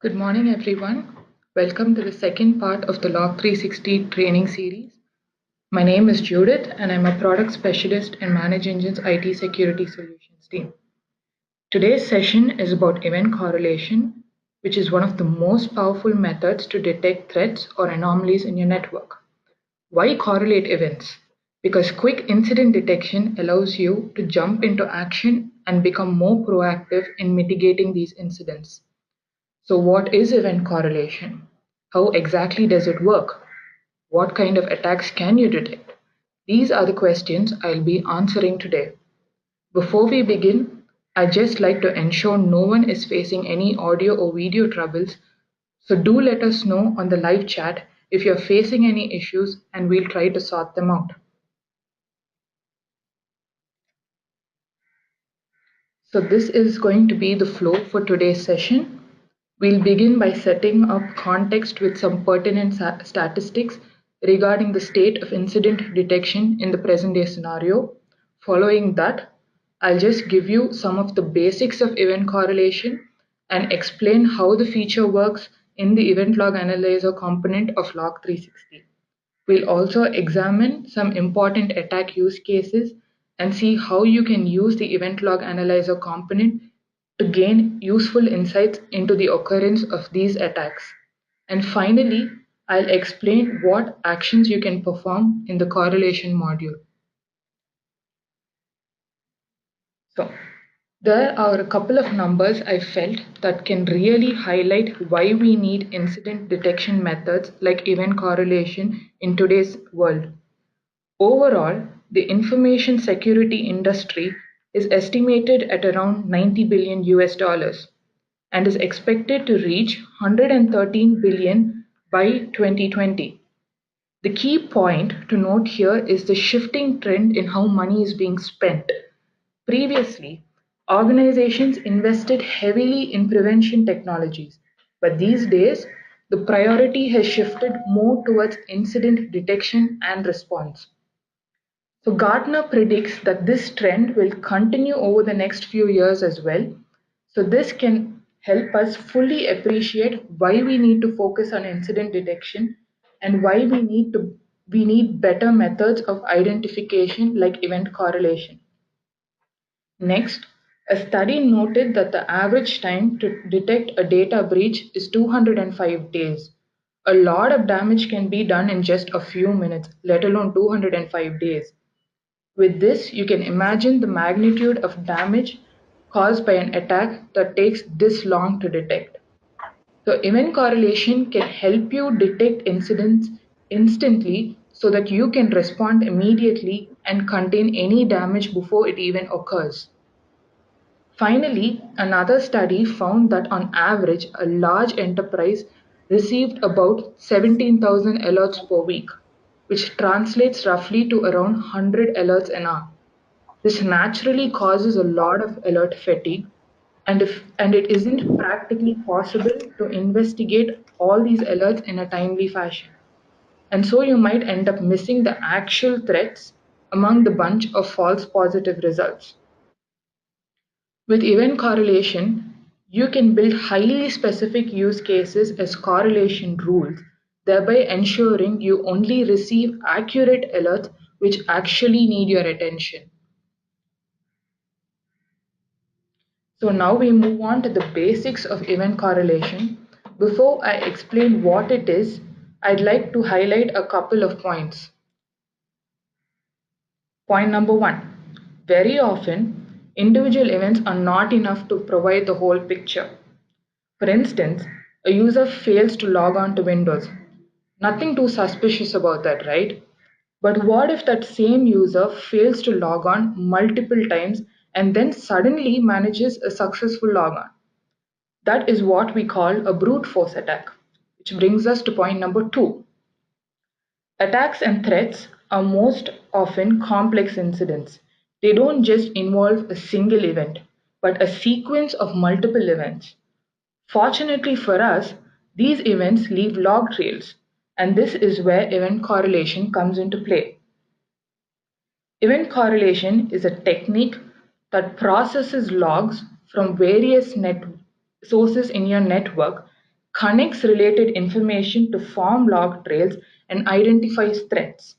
Good morning, everyone. Welcome to the second part of the Log 360 training series. My name is Judith, and I'm a product specialist in ManageEngine's IT security solutions team. Today's session is about event correlation, which is one of the most powerful methods to detect threats or anomalies in your network. Why correlate events? Because quick incident detection allows you to jump into action and become more proactive in mitigating these incidents. So what is event correlation? How exactly does it work? What kind of attacks can you detect? These are the questions I'll be answering today. Before we begin, I'd just like to ensure no one is facing any audio or video troubles, so do let us know on the live chat if you're facing any issues and we'll try to sort them out. So this is going to be the flow for today's session. We'll begin by setting up context with some pertinent statistics regarding the state of incident detection in the present day scenario. Following that, I'll just give you some of the basics of event correlation and explain how the feature works in the EventLog Analyzer component of Log 360. We'll also examine some important attack use cases and see how you can use the EventLog Analyzer component to gain useful insights into the occurrence of these attacks. And finally, I'll explain what actions you can perform in the correlation module. So, there are a couple of numbers I felt that can really highlight why we need incident detection methods like event correlation in today's world. Overall, the information security industry is estimated at around 90 billion US dollars and is expected to reach 113 billion by 2020. The key point to note here is the shifting trend in how money is being spent. Previously, organizations invested heavily in prevention technologies, but these days, the priority has shifted more towards incident detection and response. So Gartner predicts that this trend will continue over the next few years as well. So this can help us fully appreciate why we need to focus on incident detection and why we need better methods of identification like event correlation. Next, a study noted that the average time to detect a data breach is 205 days. A lot of damage can be done in just a few minutes, let alone 205 days. With this, you can imagine the magnitude of damage caused by an attack that takes this long to detect. So event correlation can help you detect incidents instantly so that you can respond immediately and contain any damage before it even occurs. Finally, another study found that on average, a large enterprise received about 17,000 alerts per week, which translates roughly to around 100 alerts an hour. This naturally causes a lot of alert fatigue, and it isn't practically possible to investigate all these alerts in a timely fashion. And so you might end up missing the actual threats among the bunch of false positive results. With event correlation, you can build highly specific use cases as correlation rules, thereby ensuring you only receive accurate alerts which actually need your attention. So now we move on to the basics of event correlation. Before I explain what it is, I'd like to highlight a couple of points. Point number one, very often, individual events are not enough to provide the whole picture. For instance, a user fails to log on to Windows. Nothing too suspicious about that, right? But what if that same user fails to log on multiple times and then suddenly manages a successful logon? That is what we call a brute force attack, which brings us to point number two. Attacks and threats are most often complex incidents. They don't just involve a single event, but a sequence of multiple events. Fortunately for us, these events leave log trails, and this is where event correlation comes into play. Event correlation is a technique that processes logs from various sources in your network connects related information to form log trails, and identifies threats.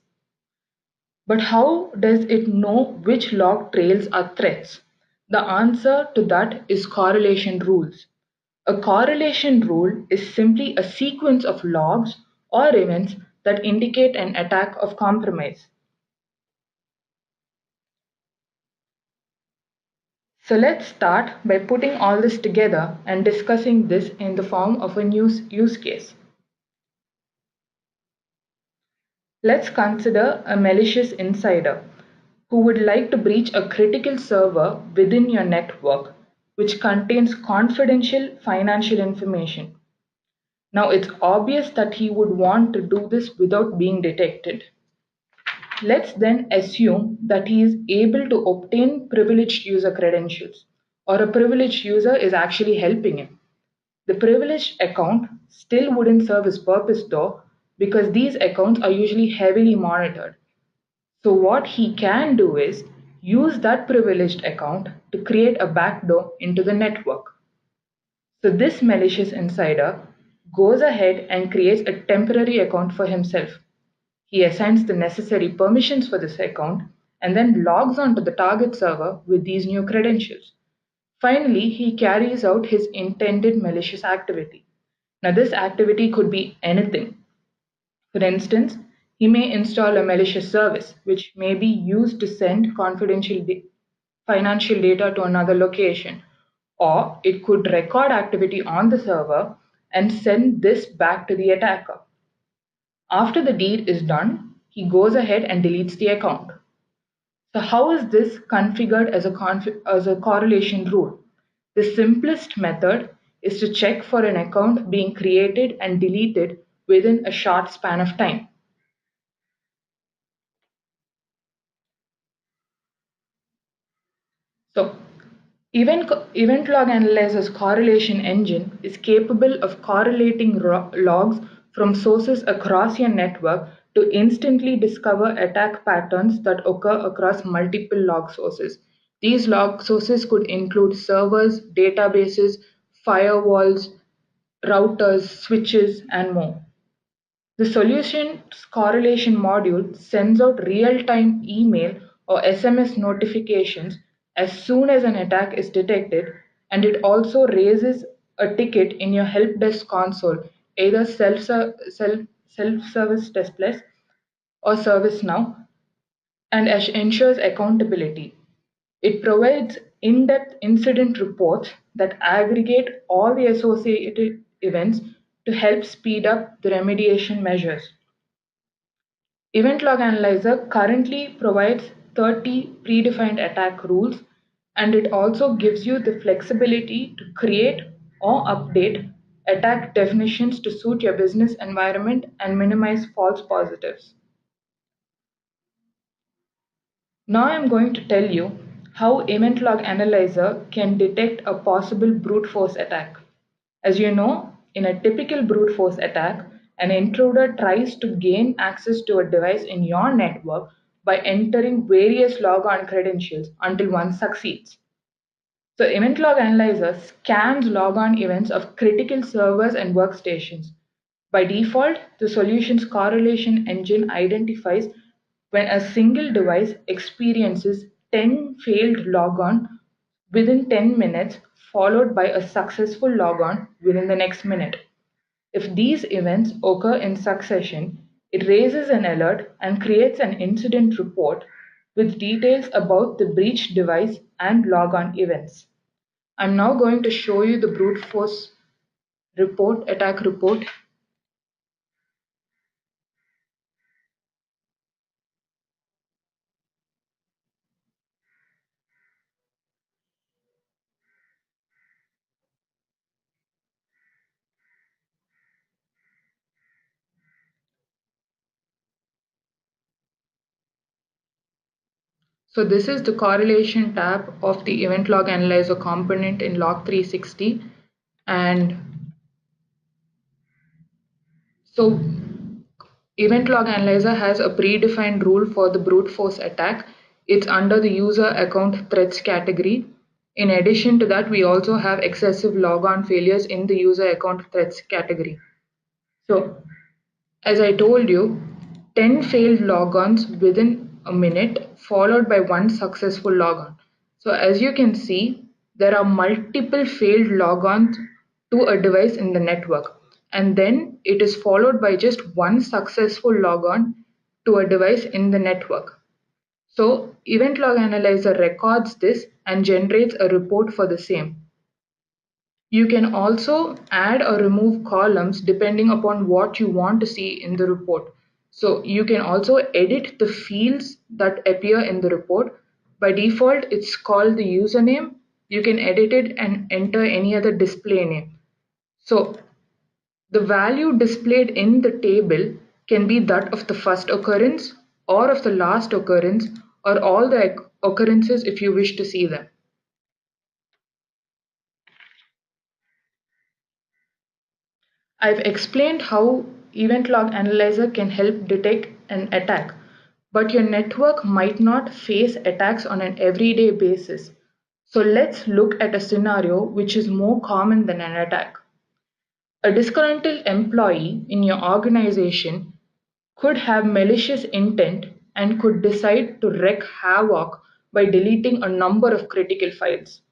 But how does it know which log trails are threats? The answer to that is correlation rules. A correlation rule is simply a sequence of logs or events that indicate an attack of compromise. So let's start by putting all this together and discussing this in the form of a new use case. Let's consider a malicious insider who would like to breach a critical server within your network which contains confidential financial information. Now it's obvious that he would want to do this without being detected. Let's then assume that he is able to obtain privileged user credentials, or a privileged user is actually helping him. The privileged account still wouldn't serve his purpose though, because these accounts are usually heavily monitored. So what he can do is use that privileged account to create a backdoor into the network. So this malicious insider goes ahead and creates a temporary account for himself. He assigns the necessary permissions for this account and then logs onto the target server with these new credentials. Finally, he carries out his intended malicious activity. Now, this activity could be anything. For instance, he may install a malicious service, which may be used to send confidential financial data to another location, or it could record activity on the server and send this back to the attacker. After the deed is done, he goes ahead and deletes the account. So how is this configured as a correlation rule? The simplest method is to check for an account being created and deleted within a short span of time. So EventLog Analyzer's correlation engine is capable of correlating logs from sources across your network to instantly discover attack patterns that occur across multiple log sources. These log sources could include servers, databases, firewalls, routers, switches, and more. The solution's correlation module sends out real-time email or SMS notifications as soon as an attack is detected, and it also raises a ticket in your help desk console, either self-service displays or ServiceNow, and ensures accountability. It provides in-depth incident reports that aggregate all the associated events to help speed up the remediation measures. EventLog Analyzer currently provides 30 predefined attack rules, and it also gives you the flexibility to create or update attack definitions to suit your business environment and minimize false positives. Now I'm going to tell you how EventLog Analyzer can detect a possible brute force attack. As you know, in a typical brute force attack, an intruder tries to gain access to a device in your network by entering various logon credentials until one succeeds. So EventLog Analyzer scans logon events of critical servers and workstations. By default, the solution's correlation engine identifies when a single device experiences 10 failed logon within 10 minutes, followed by a successful logon within the next minute. If these events occur in succession, it raises an alert and creates an incident report with details about the breached device and logon events. I'm now going to show you the brute force attack report. So this is the correlation tab of the EventLog Analyzer component in Log360. And so EventLog Analyzer has a predefined rule for the brute force attack. It's under the user account threats category. In addition to that, we also have excessive logon failures in the user account threats category. So, as I told you, 10 failed logons within a minute, followed by one successful logon. So, as you can see, there are multiple failed logons to a device in the network, and then it is followed by just one successful logon to a device in the network. So, EventLog Analyzer records this and generates a report for the same. You can also add or remove columns depending upon what you want to see in the report. So you can also edit the fields that appear in the report. By default, it's called the username. You can edit it and enter any other display name. So the value displayed in the table can be that of the first occurrence or of the last occurrence or all the occurrences if you wish to see them. I've explained how EventLog Analyzer can help detect an attack, but your network might not face attacks on an everyday basis. So let's look at a scenario which is more common than an attack. A disgruntled employee in your organization could have malicious intent and could decide to wreak havoc by deleting a number of critical files.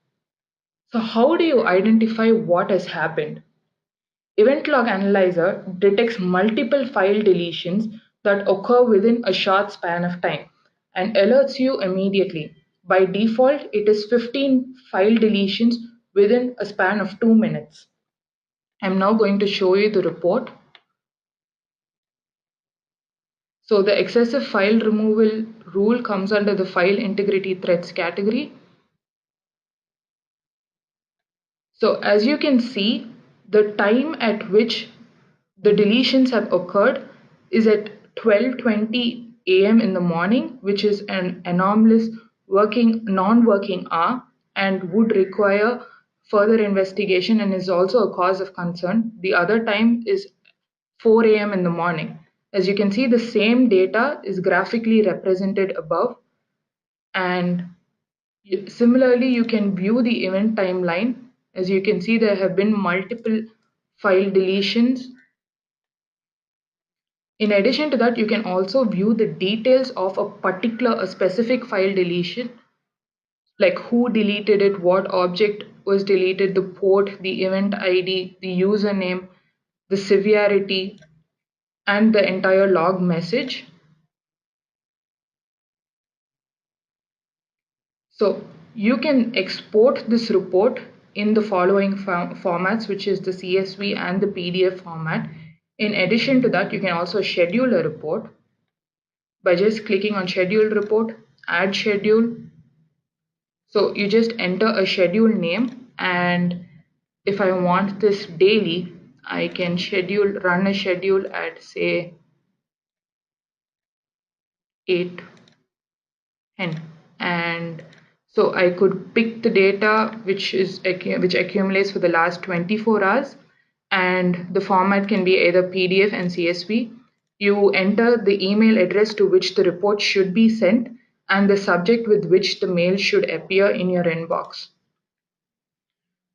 So, how do you identify what has happened? EventLog Analyzer detects multiple file deletions that occur within a short span of time and alerts you immediately. By default, it is 15 file deletions within a span of 2 minutes. I'm now going to show you the report. So the excessive file removal rule comes under the file integrity threats category. So as you can see, the time at which the deletions have occurred is at 12:20 a.m. in the morning, which is an anomalous non-working hour and would require further investigation and is also a cause of concern. The other time is 4 a.m. in the morning. As you can see, the same data is graphically represented above, and similarly, you can view the event timeline. As you can see, there have been multiple file deletions. In addition to that, you can also view the details of a specific file deletion, like who deleted it, what object was deleted, the port, the event ID, the username, the severity, and the entire log message. So you can export this report in the following formats, which is the CSV and the PDF format. In addition to that, you can also schedule a report by just clicking on schedule report, add schedule. So you just enter a schedule name, and if I want this daily, I can run a schedule at say 8 n, and so I could pick the data which accumulates for the last 24 hours, and the format can be either PDF and CSV. You enter the email address to which the report should be sent and the subject with which the mail should appear in your inbox.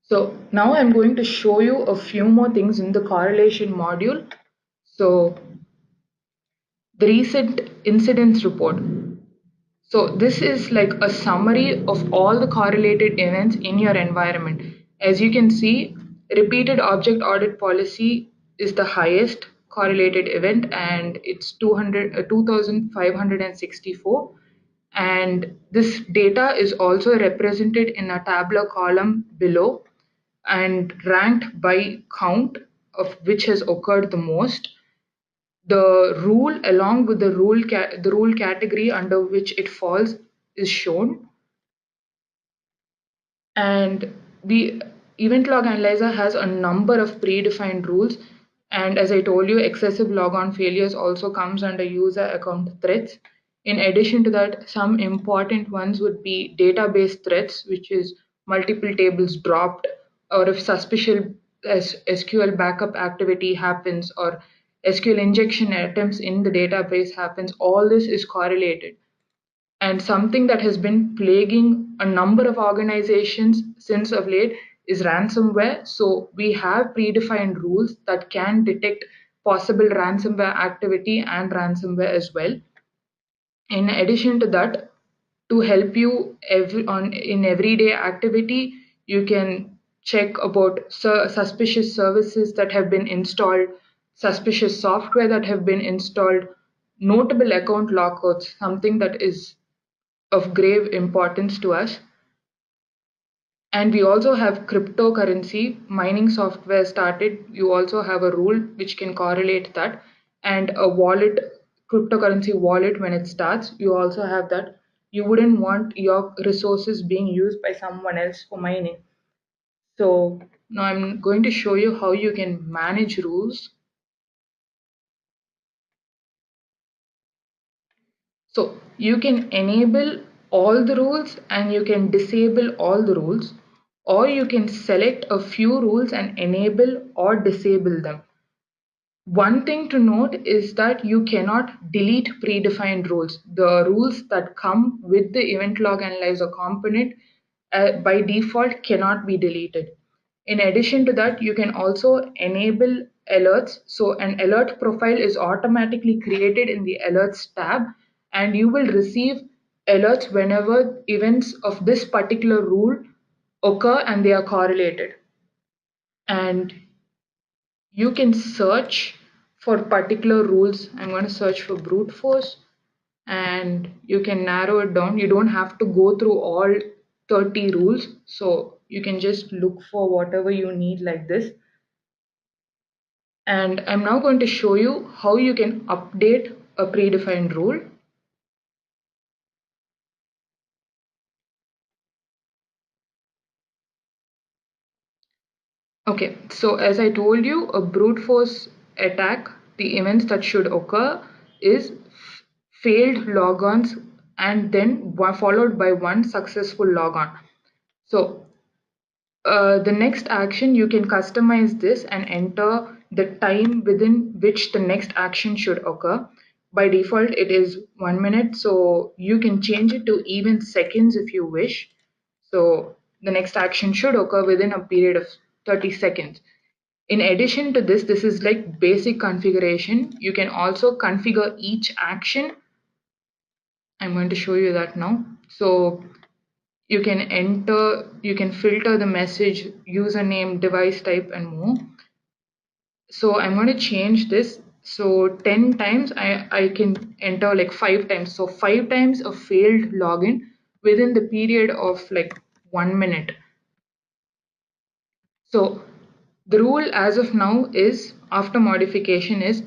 So now I'm going to show you a few more things in the correlation module. So the recent incidents report. So this is like a summary of all the correlated events in your environment. As you can see, repeated object audit policy is the highest correlated event, and it's 2,564. And this data is also represented in a tabular column below and ranked by count of which has occurred the most. The rule along with the rule category under which it falls is shown, and the event log analyzer has a number of predefined rules, and as I told you, excessive logon failures also comes under user account threats. In addition to that, some important ones would be database threats, which is multiple tables dropped, or if suspicious SQL backup activity happens or SQL injection attempts in the database happens, all this is correlated. And something that has been plaguing a number of organizations since of late is ransomware. So we have predefined rules that can detect possible ransomware activity and ransomware as well. In addition to that, to help you in everyday activity, you can check about suspicious services that have been installed, suspicious software that have been installed, notable account lockouts, something that is of grave importance to us. And we also have cryptocurrency mining software started. You also have a rule which can correlate that, and a wallet, cryptocurrency wallet, when it starts, you also have that. You wouldn't want your resources being used by someone else for mining. So now I'm going to show you how you can manage rules. So you can enable all the rules and you can disable all the rules, or you can select a few rules and enable or disable them. One thing to note is that you cannot delete predefined rules. The rules that come with the EventLog Analyzer component by default cannot be deleted. In addition to that, you can also enable alerts. So an alert profile is automatically created in the alerts tab, and you will receive alerts whenever events of this particular rule occur and they are correlated. And you can search for particular rules. I'm going to search for brute force, and you can narrow it down. You don't have to go through all 30 rules, so you can just look for whatever you need like this. And I'm now going to show you how you can update a predefined rule. Okay, so as I told you, a brute force attack, the events that should occur is failed logons and then followed by one successful logon. So the next action, you can customize this and enter the time within which the next action should occur. By default, it is 1 minute, so you can change it to even seconds if you wish. So the next action should occur within a period of 30 seconds. In addition to this, this is like basic configuration. You can also configure each action. I'm going to show you that now. So you can enter, you can filter the message, username, device type, and more. So I'm going to change this. So 10 times I can enter like 5 times. So 5 times a failed login within the period of like 1 minute. So the rule as of now is, after modification, is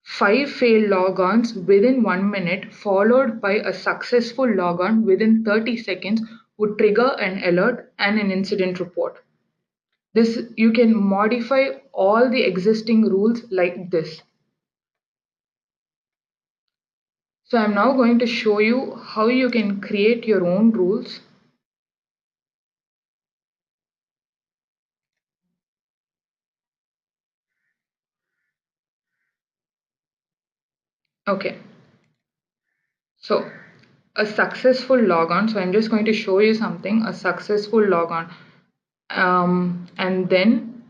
5 failed logons within 1 minute followed by a successful logon within 30 seconds would trigger an alert and an incident report. This, you can modify all the existing rules like this. So I'm now going to show you how you can create your own rules. Okay, so a successful logon. So I'm just going to show you something, a successful logon. And then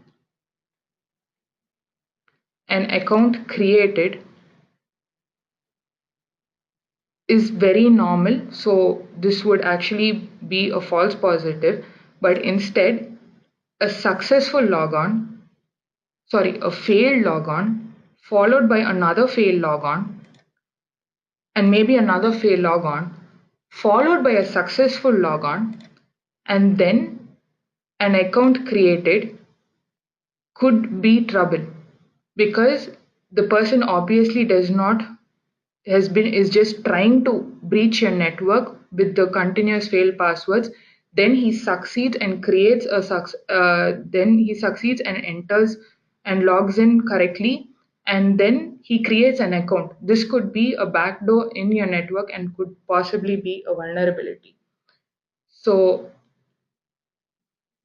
an account created is very normal. So this would actually be a false positive, but instead a successful logon, sorry, a failed logon followed by another failed logon and maybe another failed logon followed by a successful logon, and then an account created could be trouble, because the person obviously does not has been is just trying to breach your network with the continuous failed passwords. Then he succeeds and creates a then he succeeds and enters and logs in correctly, and then he creates an account. This could be a backdoor in your network and could possibly be a vulnerability. So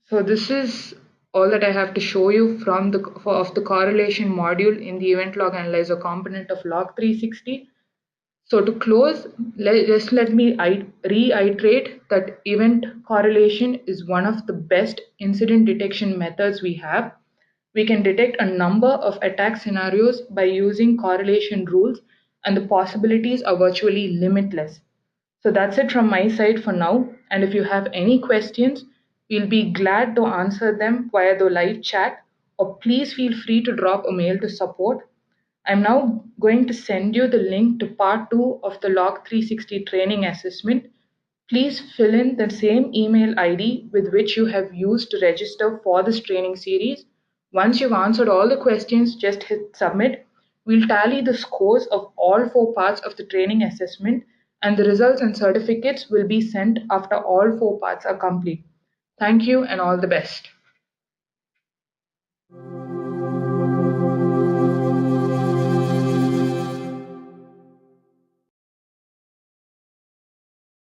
so this is all that I have to show you from of the correlation module in the event log analyzer component of log 360. So to close, just let me reiterate that event correlation is one of the best incident detection methods we have. We can detect a number of attack scenarios by using correlation rules, and the possibilities are virtually limitless. So that's it from my side for now. And if you have any questions, we'll be glad to answer them via the live chat, or please feel free to drop a mail to support. I'm now going to send you the link to part 2 of the Log 360 training assessment. Please fill in the same email ID with which you have used to register for this training series. Once you've answered all the questions, just hit submit. We'll tally the scores of all 4 parts of the training assessment, and the results and certificates will be sent after all 4 parts are complete. Thank you and all the best.